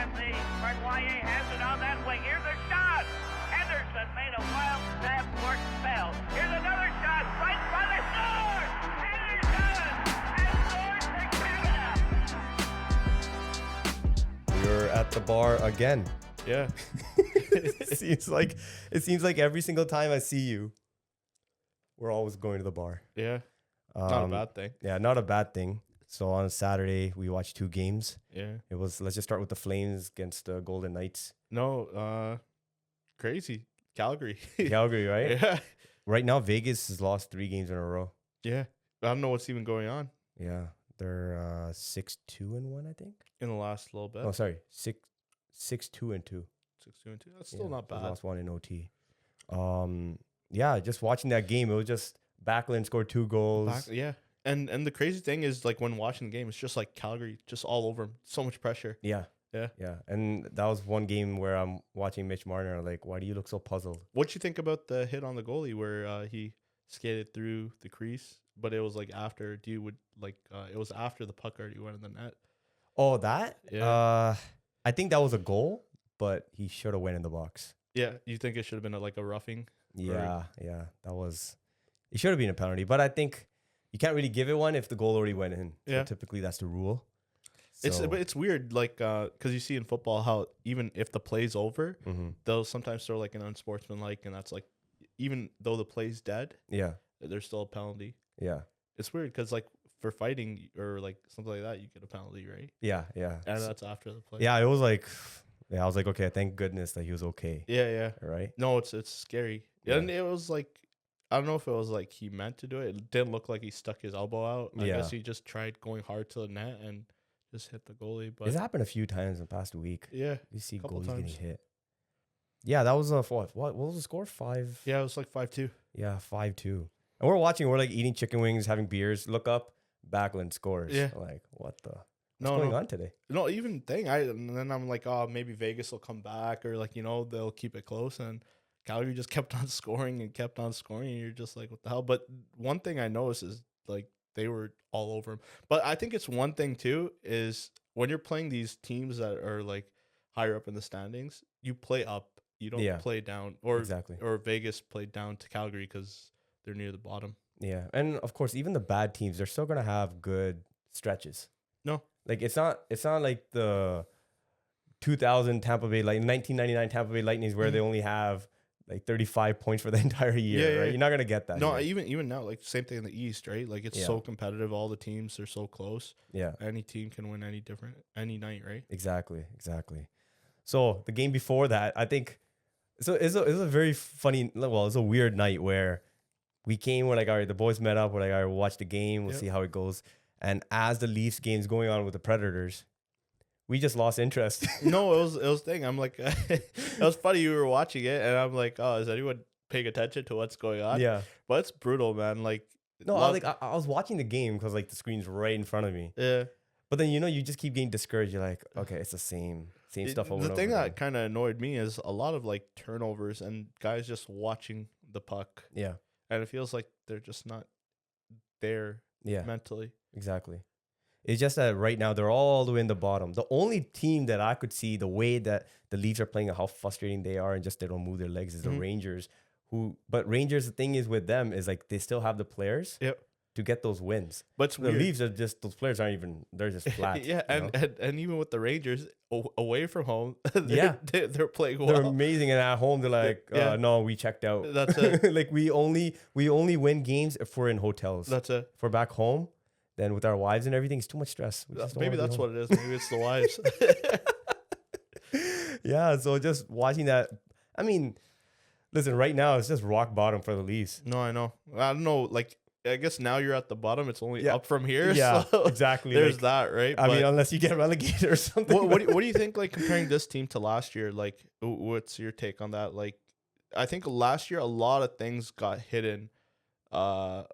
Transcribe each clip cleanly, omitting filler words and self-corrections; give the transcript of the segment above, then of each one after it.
and the Marquoyer has it on that wing. Here's a shot. Henderson made a wild stab for spell. Here's another shot. Right by the score. Henderson has scored for Canada. We're at the bar again. Yeah. it seems like every single time I see you, we're always going to the bar. Yeah. Not a bad thing. Yeah, not a bad thing. So on Saturday, we watched 2 games. Yeah. Let's just start with the Flames against the Golden Knights. No, crazy. Calgary. Calgary, right? Yeah. Right now, Vegas has lost 3 games in a row. Yeah. I don't know what's even going on Yeah. They're 6-2-1, I think. in the last little bit. Oh, sorry. 6-2-2. 6-2-2. That's still not They bad. lost 1 in OT. Yeah, just watching that game, it was just Backlund scored 2 goals. Yeah. And the crazy thing is, like, when watching the game, it's just like Calgary just all over him. So much pressure. Yeah. Yeah. Yeah. And that was one game where I'm watching Mitch Marner, like, why do you look so puzzled? What'd you think about the hit on the goalie where he skated through the crease, but it was like after it was after the puck already went in the net? Oh, that? Yeah. I think that was a goal, but he should have went in the box. Yeah. You think it should have been like a roughing? Yeah. Yeah. It should have been a penalty, but I think you can't really give it one if the goal already went in. Yeah. So typically that's the rule. It's weird, like, because you see in football how even if the play's over, they'll sometimes throw like an unsportsmanlike, and that's like, even though the play's dead, Yeah. there's still a penalty. Yeah. It's weird because, like, for fighting or like something like that, you get a penalty, right? Yeah. Yeah. And that's after the play. Yeah. It was like, I was like, okay, thank goodness that he was okay. Yeah. Right. No, it's scary. Yeah. And it was like, I don't know if it was like he meant to do it. It didn't look like he stuck his elbow out. I guess he just tried going hard to the net and just hit the goalie. But It's happened a few times in the past week. yeah, You see couple goalies times. getting hit. Yeah, that was what was the score? 5? yeah, it was like 5-2. Yeah, 5-2. And we're watching. We're like eating chicken wings, having beers. Look up, Backlund scores. Yeah. Like what the? No, What's going on today? No, even thing. And then I'm like, oh, maybe Vegas will come back, or like, they'll keep it close. And Calgary just kept on scoring and kept on scoring. And you're just like, what the hell? But one thing I noticed is like they were all over him. But I think it's one thing too is when you're playing these teams that are like higher up in the standings, you play up. You don't play down. Or Exactly. Or Vegas played down to Calgary because they're near the bottom. Yeah, and of course, even the bad teams, they're still gonna have good stretches. No. Like it's not like the 2000 Tampa Bay, like 1999 Tampa Bay Lightnings, where they only have like 35 points for the entire year, right? You're not gonna get that. No, here. even now, like same thing in the East, right? Like it's so competitive. All the teams are so close. Yeah, any team can win any night, right? Exactly. So the game before that, I think, so it's a very funny. Well, it's a weird night where we came. We're like, all right, the boys met up. We're like, all right, we'll watch the game. We'll see how it goes. And as the Leafs game's going on with the Predators, we just lost interest. No, it was thing. I'm like, it was funny you were watching it, and I'm like, oh, is anyone paying attention to what's going on? Yeah, but it's brutal, man. Like, no, I was watching the game because like the screen's right in front of me. Yeah, but then you just keep getting discouraged. You're like, okay, it's the same stuff over. The thing that kind of annoyed me is a lot of like turnovers and guys just watching the puck. Yeah, and it feels like they're just not there. Yeah, mentally. Exactly. It's just that right now they're all the way in the bottom. The only team that I could see the way that the Leafs are playing and how frustrating they are and just they don't move their legs is the Rangers. But Rangers, the thing is with them is like they still have the players to get those wins. But the Leafs are just, those players aren't even, they're just flat. Yeah, and even with the Rangers away from home, they're playing well. They're amazing, and at home they're like, no, we checked out. That's it. Like we only win games if we're in hotels. That's it. If we're back home, then with our wives and everything, it's too much stress. Maybe that's what it is. Maybe it's the wives. Yeah, so just watching that. I mean, listen, right now it's just rock bottom for the Leafs. No, I know. I don't know. Like, I guess now you're at the bottom. It's only up from here. Yeah, so exactly. There's that, right? I mean, unless you get relegated or something. What do you think? Like comparing this team to last year, like what's your take on that? Like, I think last year a lot of things got hidden, by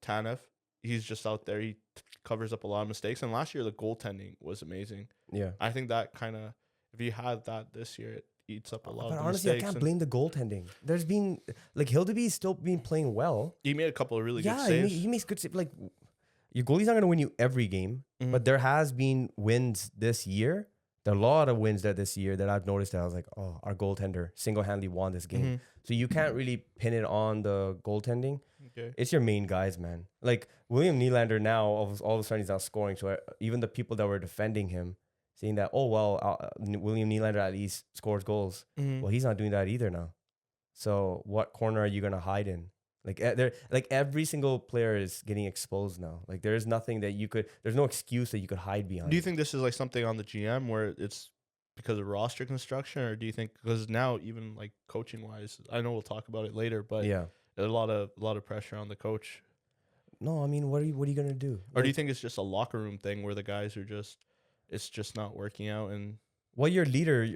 Tanev. He's just out there. He covers up a lot of mistakes. And last year the goaltending was amazing. Yeah, I think that kind of, if you had that this year, it eats up a lot of the honestly, mistakes. I can't blame the goaltending. There's been like Hildeby's still been playing well. He made a couple of really good Yeah, saves. he makes good saves. Like your goalie's not going to win you every game, but there has been wins this year There are a lot of wins that this year that I've noticed that I was like, oh, our goaltender single-handedly won this game. So you can't really pin it on the goaltending. Okay. It's your main guys, man. Like William Nylander now, all of a sudden he's not scoring. So even the people that were defending him, saying that, oh, well, William Nylander at least scores goals. Well, he's not doing that either now. So what corner are you going to hide in? Like every single player is getting exposed now. Like there's nothing that there's no excuse that you could hide behind. Do you think this is like something on the GM where it's because of roster construction, or do you think because now even like coaching wise, I know we'll talk about it later, but yeah, there's a lot of pressure on the coach. No, I mean, what are you gonna do? Or do you think it's just a locker room thing where the guys are it's just not working out? And well, your leader,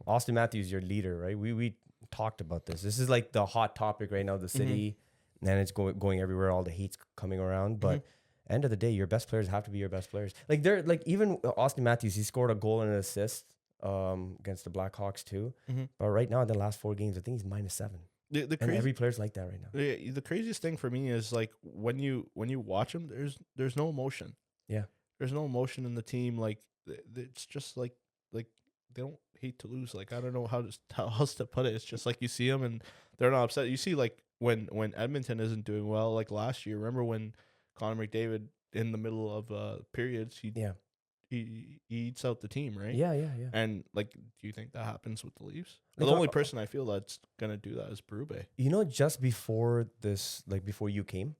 Austin Matthews, your leader, right? We talked about this. This is like the hot topic right now, the city, and it's going everywhere. All the hate's coming around, but end of the day, your best players have to be your best players. Like they're like even Austin Matthews, he scored a goal and an assist against the Blackhawks too. But right now in the last 4 games, I think he's -7. And every player's like that right now. The craziest thing for me is like when you watch him, there's no emotion. Yeah, there's no emotion in the team. Like it's just like they don't hate to lose. Like I don't know how else to put it. It's just like you see them and they're not upset. You see like when Edmonton isn't doing well, like last year. Remember when Connor McDavid in the middle of periods he eats out the team, right? Yeah. And like, do you think that happens with the Leafs? Like, the only person I feel that's gonna do that is Berube. You know, just before this, like before you came,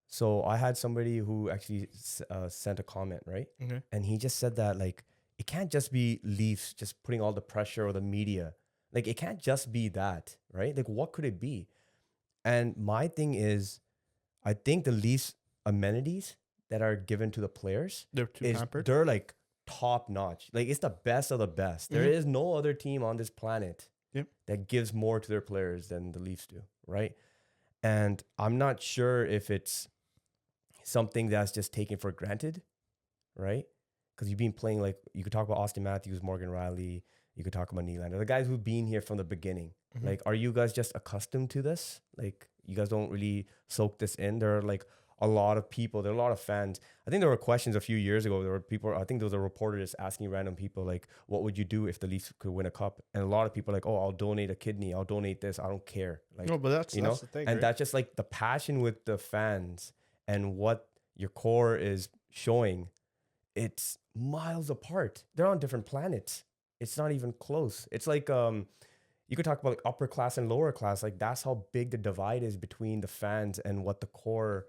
so I had somebody who actually sent a comment, right? Okay. And he just said that like it can't just be Leafs just putting all the pressure or the media. Like it can't just be that, right? Like what could it be? And my thing is, I think the Leafs amenities that are given to the players, They're too pampered. They're like top notch. Like it's the best of the best. There is no other team on this planet that gives more to their players than the Leafs do, right? And I'm not sure if it's something that's just taken for granted, right? Because you've been playing, like you could talk about Austin Matthews, Morgan Riley, you could talk about Nylander, the guys who've been here from the beginning. Like, are you guys just accustomed to this? Like, you guys don't really soak this in? There are like a lot of people, there are a lot of fans. I think there were questions a few years ago. There were people, I think there was a reporter just asking random people, like, what would you do if the Leafs could win a cup? And a lot of people are like, oh, I'll donate a kidney. I'll donate this. I don't care. Like, no, but that's the thing. And right? that's just like the passion with the fans and what your core is showing. It's miles apart. They're on different planets. It's not even close. It's like, you could talk about like upper class and lower class. Like that's how big the divide is between the fans and what the core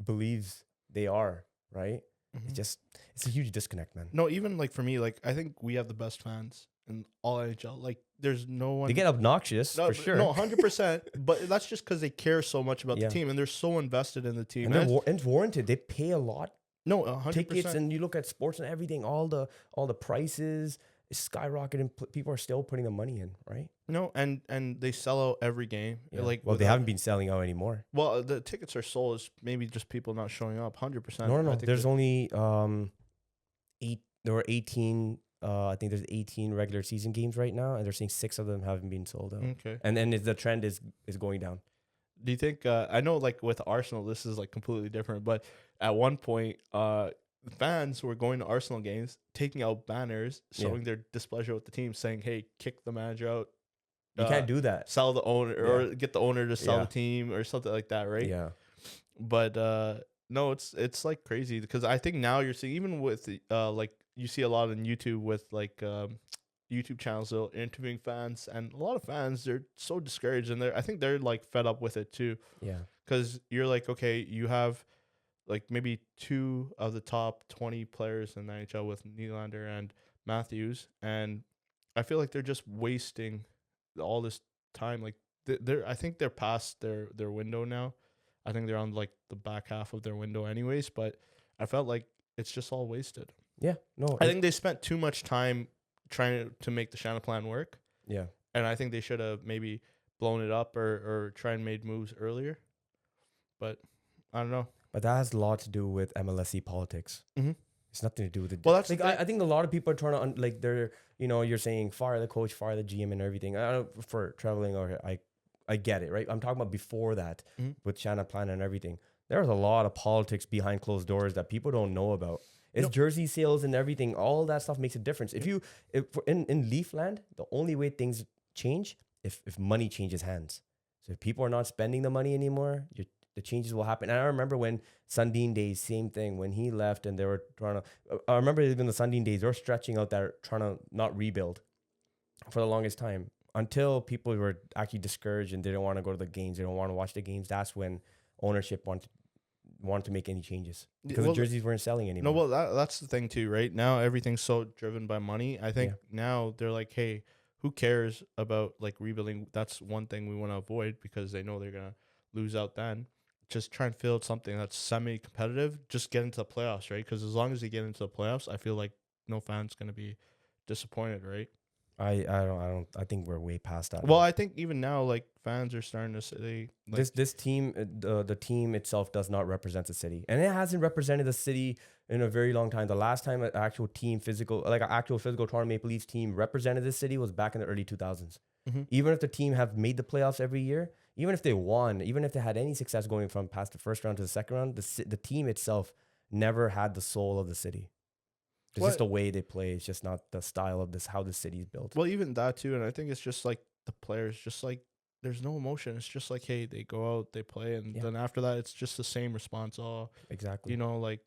believes they are, right? It's a huge disconnect, man. No, even like for me, like I think we have the best fans in all NHL. Like there's no one. They get obnoxious for sure. No, 100%. But that's just because they care so much about the team and they're so invested in the team. And it's warranted. They pay a lot. No, 100%. Tickets, and you look at sports and everything. All the prices is skyrocketing. People are still putting the money in, right? No, and they sell out every game. Yeah. Like, well, they haven't been selling out anymore. Well, the tickets are sold. It's maybe just people not showing up. 100%. No. There's only 8. There were 18. I think there's 18 regular season games right now, and they're saying 6 of them haven't been sold out. Okay. And then the trend is going down. Do you think? I know, like with Arsenal, this is like completely different. But at one point, fans were going to Arsenal games, taking out banners, showing their displeasure with the team, saying, "Hey, kick the manager out." You can't do that. Sell the owner, or get the owner to sell the team, or something like that, right? Yeah. But no, it's like crazy because I think now you're seeing, even with like you see a lot on YouTube with like YouTube channels interviewing fans, and a lot of fans, they're so discouraged, and I think they're like fed up with it too. Yeah. Because you're like, okay, you have like maybe 2 of the top 20 players in the NHL with Nylander and Matthews, and I feel like they're just wasting all this time. Like I think they're past their window now. I think they're on like the back half of their window anyways, but I felt like it's just all wasted. Yeah. No. I think they spent too much time trying to make the Shannon plan work. Yeah. And I think they should have maybe blown it up or try and made moves earlier. But I don't know. But that has a lot to do with MLSE politics. It's nothing to do with it. Well, that's like I think a lot of people are trying to like they're you're saying fire the coach, fire the GM, and everything. I don't for traveling or I get it, right? I'm talking about before that with Shannon Plan and everything. There's a lot of politics behind closed doors that people don't know about. It's jersey sales and everything. All that stuff makes a difference. If in Leafland, the only way things change if money changes hands. So if people are not spending the money anymore, the changes will happen. And I remember when Sundin days, same thing. When he left and they were trying to, I remember even the Sundin days, they were stretching out there trying to not rebuild for the longest time until people were actually discouraged and didn't want to go to the games. They don't want to watch the games. That's when ownership wanted to make any changes because the jerseys weren't selling anymore. No, well, that's the thing too, right? Now everything's so driven by money. I think now they're like, hey, who cares about like rebuilding? That's one thing we want to avoid because they know they're going to lose out then. Just try and fill something that's semi-competitive. Just get into the playoffs, right? Because as long as they get into the playoffs, I feel like no fan's going to be disappointed, right? I think we're way past that. Well, I think even now, like fans are starting to say like, this team, the team itself does not represent the city, and it hasn't represented the city in a very long time. The last time an actual physical Toronto Maple Leafs team represented the city was back in the early 2000s. Mm-hmm. Even if the team have made the playoffs every year, even if they won, even if they had any success going from past the first round to the second round, the team itself never had the soul of the city. It's just the way they play. It's just not the style of how the city's built. Well, even that too, and I think it's just like the players, just like there's no emotion. It's just like, hey, they go out, they play, and then after that, it's just the same response. Oh, exactly. You know, like,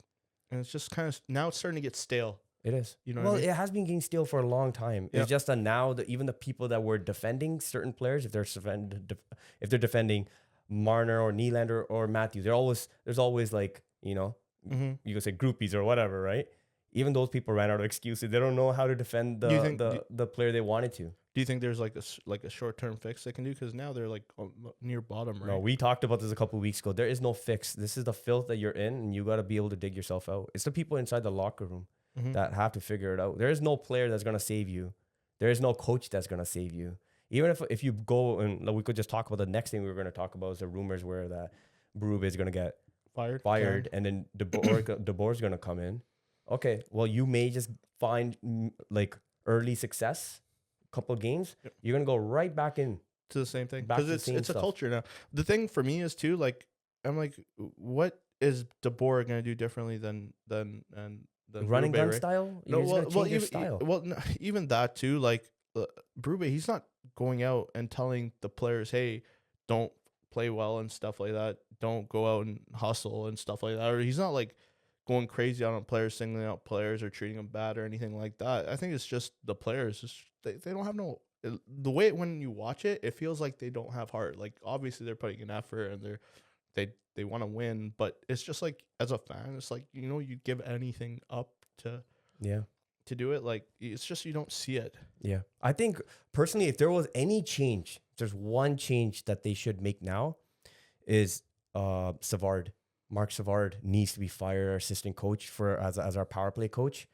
and it's just kind of now it's starting to get stale. It is. You know, well, what I mean? It has been getting stale for a long time. It's just that now that even the people that were defending certain players, if they're defending Marner or Nylander or Matthews, there's always like, you know, you could say groupies or whatever, right? Even those people ran out of excuses. They don't know how to defend the player they wanted to. Do you think there's like a short-term fix they can do? Because now they're like near bottom, right? No, we talked about this a couple of weeks ago. There is no fix. This is the filth that you're in, and you got to be able to dig yourself out. It's the people inside the locker room that have to figure it out. There is no player that's going to save you. There is no coach that's going to save you. Even if you go, and we could just talk about the next thing we were going to talk about is the rumors where that Berube is going to get fired and then DeBoer's going to come in. Okay, well, you may just find like early success, a couple of games. Yep. You're gonna go right back in to the same thing because it's a culture now. The thing for me is too, like, I'm like, what is DeBoer gonna do differently than running Berube, gun right? style? Even that too. Like Berube, he's not going out and telling the players, hey, don't play well and stuff like that. Don't go out and hustle and stuff like that. Or he's not like going crazy on players, singling out players or treating them bad or anything like that. I think it's just the players. They don't have the way when you watch it, it feels like they don't have heart. Like obviously they're putting an effort and they want to win, but it's just like as a fan, it's like, you know, you'd give anything up to do it. Like it's just you don't see it. Yeah, I think personally, if there was any change, there's one change that they should make now is Savard. Marc Savard needs to be fired, our assistant coach as our power play coach.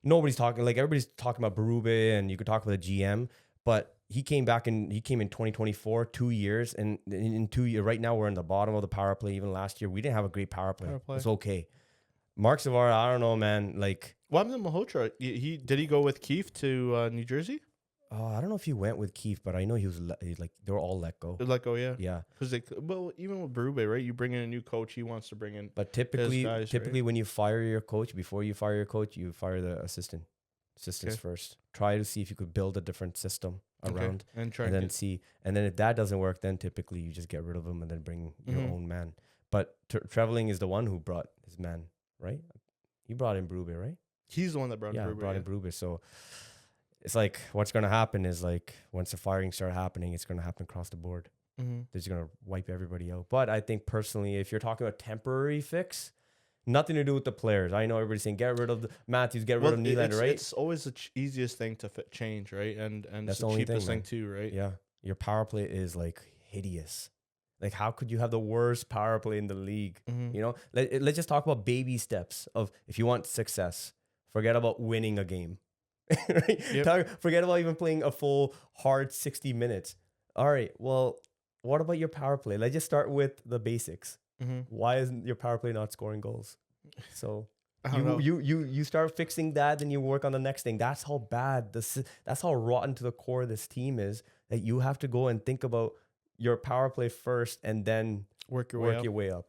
Nobody's talking, like everybody's talking about Berube and you could talk about the GM, but he came in 2024, 2 years, and in 2 years, right now we're in the bottom of the power play. Even last year, we didn't have a great power play. It's okay. Marc Savard, I don't know, man. Like, what happened to Malhotra? Did he go with Keefe to New Jersey? I don't know if he went with Keefe, but I know he was like they were all let go. Let go, yeah. Yeah. Because even with Berube, right? You bring in a new coach, he wants to bring in. But typically, right? When you fire your coach, before you fire your coach, you fire the assistants first. Try to see if you could build a different system around, and then see. And then if that doesn't work, then typically you just get rid of him and then bring your own man. But Trevelyan is the one who brought his man, right? He brought in Berube, right? He's the one that brought in Berube. So it's like what's going to happen is like once the firing start happening, it's going to happen across the board. They're just going to wipe everybody out. But I think personally, if you're talking about temporary fix, nothing to do with the players. I know everybody's saying get rid of Matthews, get rid of Nylander, right? It's always the easiest thing to change, right? And that's the cheapest thing too, right? Yeah, your power play is like hideous. Like how could you have the worst power play in the league? You know, let's just talk about baby steps of if you want success, forget about winning a game. Right? Forget about even playing a full hard 60 minutes. All right, well, what about your power play? Let's just start with the basics. Why isn't your power play not scoring goals? So you start fixing that, then you work on the next thing. That's how bad that's how rotten to the core this team is, that you have to go and think about your power play first and then work your way up. Way up.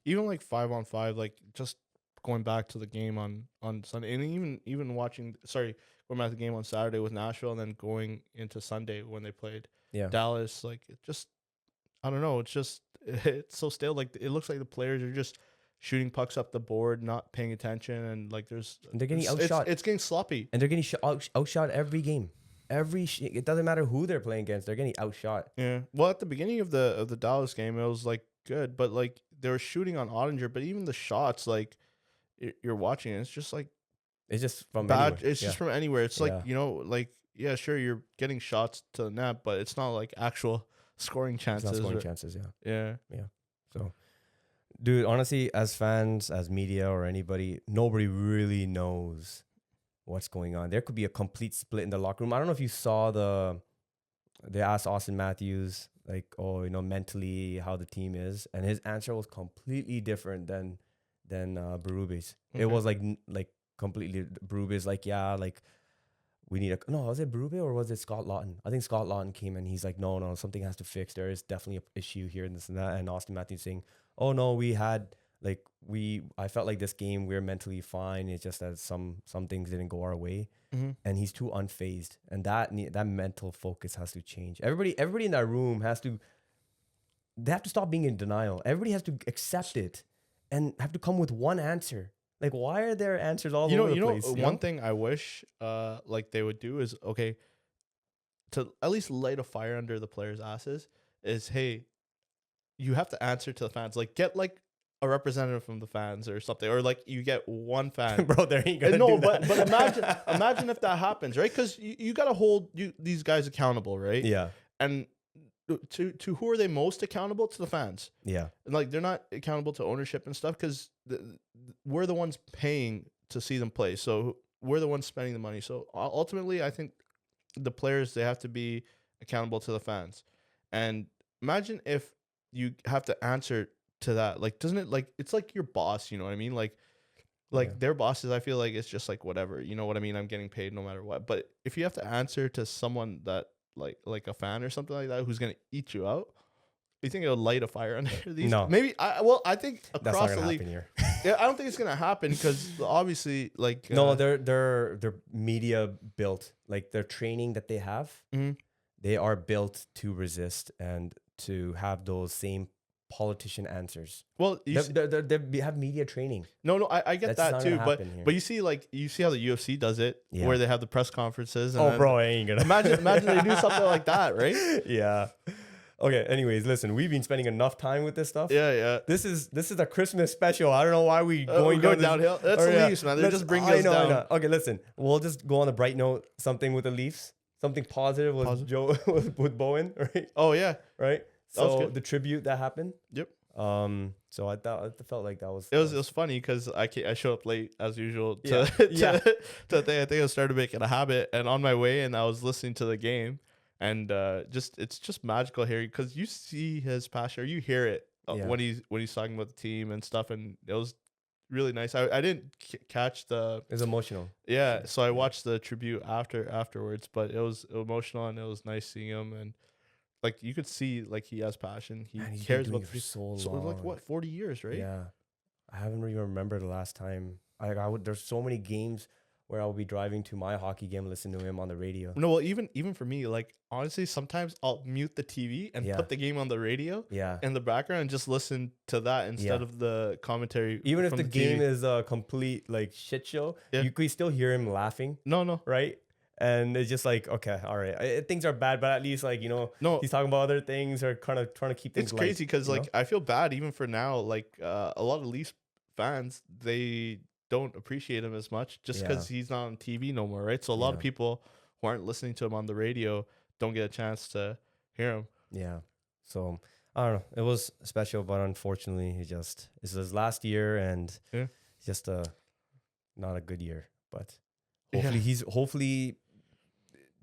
Even like 5-on-5, like just going back to the game on Sunday, and even watching, going back to the game on Saturday with Nashville, and then going into Sunday when they played Dallas, like it just, I don't know, it's so stale. Like it looks like the players are just shooting pucks up the board, not paying attention, and like and they're getting outshot. It's getting sloppy, and they're getting outshot every game. It doesn't matter who they're playing against; they're getting outshot. Yeah. Well, at the beginning of the Dallas game, it was like good, but like they were shooting on Ottinger, but even the shots, like you're watching it, it's just like it's just from bad. anywhere. It's just from anywhere. It's like, like sure, you're getting shots to the net, but it's not like actual scoring chances. It's not scoring chances. Yeah. So, dude, honestly, as fans, as media, or anybody, nobody really knows what's going on. There could be a complete split in the locker room. I don't know if you saw they asked Austin Matthews, like, mentally how the team is, and his answer was completely different than Berube's. Okay. It was like completely, Berube's like, yeah, like we need was it Berube or was it Scott Lawton? I think Scott Lawton came in. He's like, no, something has to fix. There is definitely an issue here and this and that. And Austin Matthews saying, oh no, I felt like this game we're mentally fine. It's just that some things didn't go our way, and he's too unfazed, and that mental focus has to change. Everybody in that room they have to stop being in denial. Everybody has to accept it and have to come with one answer. Like, why are there answers all over the place? One thing I wish like they would do is, okay, to at least light a fire under the players' asses, is, hey, you have to answer to the fans. Like, get like a representative from the fans or something, or like you get one fan. Bro, there ain't gonna do that. But imagine if that happens, right? Because you got to hold these guys accountable, right? Yeah. And to who are they most accountable? To the fans. Yeah. And like they're not accountable to ownership and stuff, because we're the ones paying to see them play. So we're the ones spending the money. So ultimately, I think the players, they have to be accountable to the fans. And imagine if you have to answer to that. Like, doesn't it, like, it's like your boss, you know what I mean? Like their bosses, I feel like it's just like whatever, you know what I mean? I'm getting paid no matter what. But if you have to answer to someone that like a fan or something like that who's gonna eat you out, you think it'll light a fire under these? No. Maybe I think across the league. Here. Yeah, I don't think it's gonna happen, because obviously, like, no, they're media built. Like, their training that they have, they are built to resist and to have those same politician answers. Well, they have media training. No, I get That's that too, but here. you see how the UFC does it, where they have the press conferences. And bro, I ain't gonna imagine they do something like that, right? Yeah. Okay. Anyways, listen, we've been spending enough time with this stuff. Yeah. This is a Christmas special. I don't know why we're going downhill. That's the Leafs, man. They're just bringing us down. I know. Okay, listen, we'll just go on the bright note. Something with the Leafs. Something positive with Joe with Bowen, right? Oh yeah, right. So the tribute that happened. Yep. So I felt like that was it was funny, because I showed up late as usual to the thing. I think I started making a habit, and on my way, and I was listening to the game, and it's just magical here, because you see his passion, or you hear it when he's talking about the team and stuff, and it was really nice. I didn't catch the. It's emotional. Yeah, so I watched the tribute afterwards, but it was emotional, and it was nice seeing him, and like you could see, like, he has passion. He cares about for so long. Like what, 40 years, right? Yeah, I haven't even remembered the last time. There's so many games where I'll be driving to my hockey game, listening to him on the radio. No, well, even for me, like, honestly, sometimes I'll mute the TV and put the game on the radio in the background and just listen to that instead of the commentary. Even if the game is a complete like shit show, you could still hear him laughing. No, right? And it's just like, okay, all right, things are bad, but at least, like, he's talking about other things, or kind of trying to keep things. It's crazy, because like I feel bad even for now. Like a lot of Leafs fans, they don't appreciate him as much just because he's not on TV no more, right? So a lot of people who aren't listening to him on the radio don't get a chance to hear him. Yeah. So I don't know. It was special, but unfortunately, it's his last year, and just not a good year. But hopefully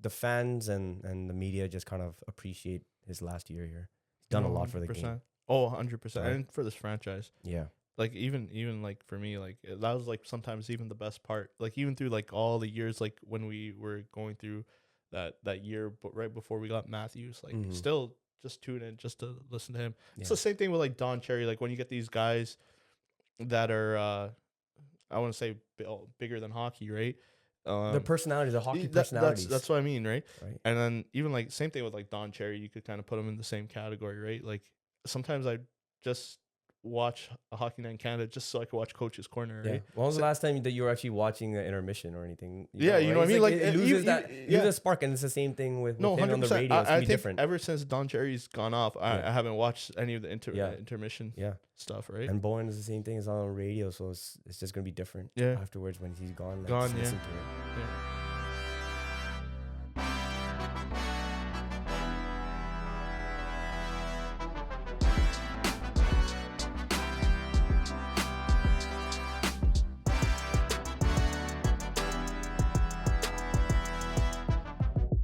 the fans and the media just kind of appreciate his last year here. He's done a lot for the game. Oh, 100%. And for this franchise. Yeah. Like, even like for me, like, that was like sometimes even the best part. Like, even through like all the years, like when we were going through that year, but right before we got Matthews, like still just tune in just to listen to him. It's the same thing with like Don Cherry. Like, when you get these guys that are I wouldn't say bigger than hockey, right? The personalities, the hockey That's personalities. what I mean, right? Right. And then even like same thing with like Don Cherry, you could kind of put him in the same category, right? Like sometimes I just watch a Hockey Night in Canada just so I could watch Coach's Corner, Yeah. right? When was the last time that you were actually watching the intermission or anything? Yeah, you know what I mean? Like, it loses that yeah. loses spark, and it's the same thing with No, him on the 100%. radio. It's I gonna be think different. ever since Don Cherry's gone off, I Yeah. haven't watched any of the Yeah. intermission Yeah. stuff, right? And Bowen is the same thing. It's on radio, so it's just gonna be different. Yeah. Afterwards when he's gone. Like, Gone, just yeah. listen to it. Yeah.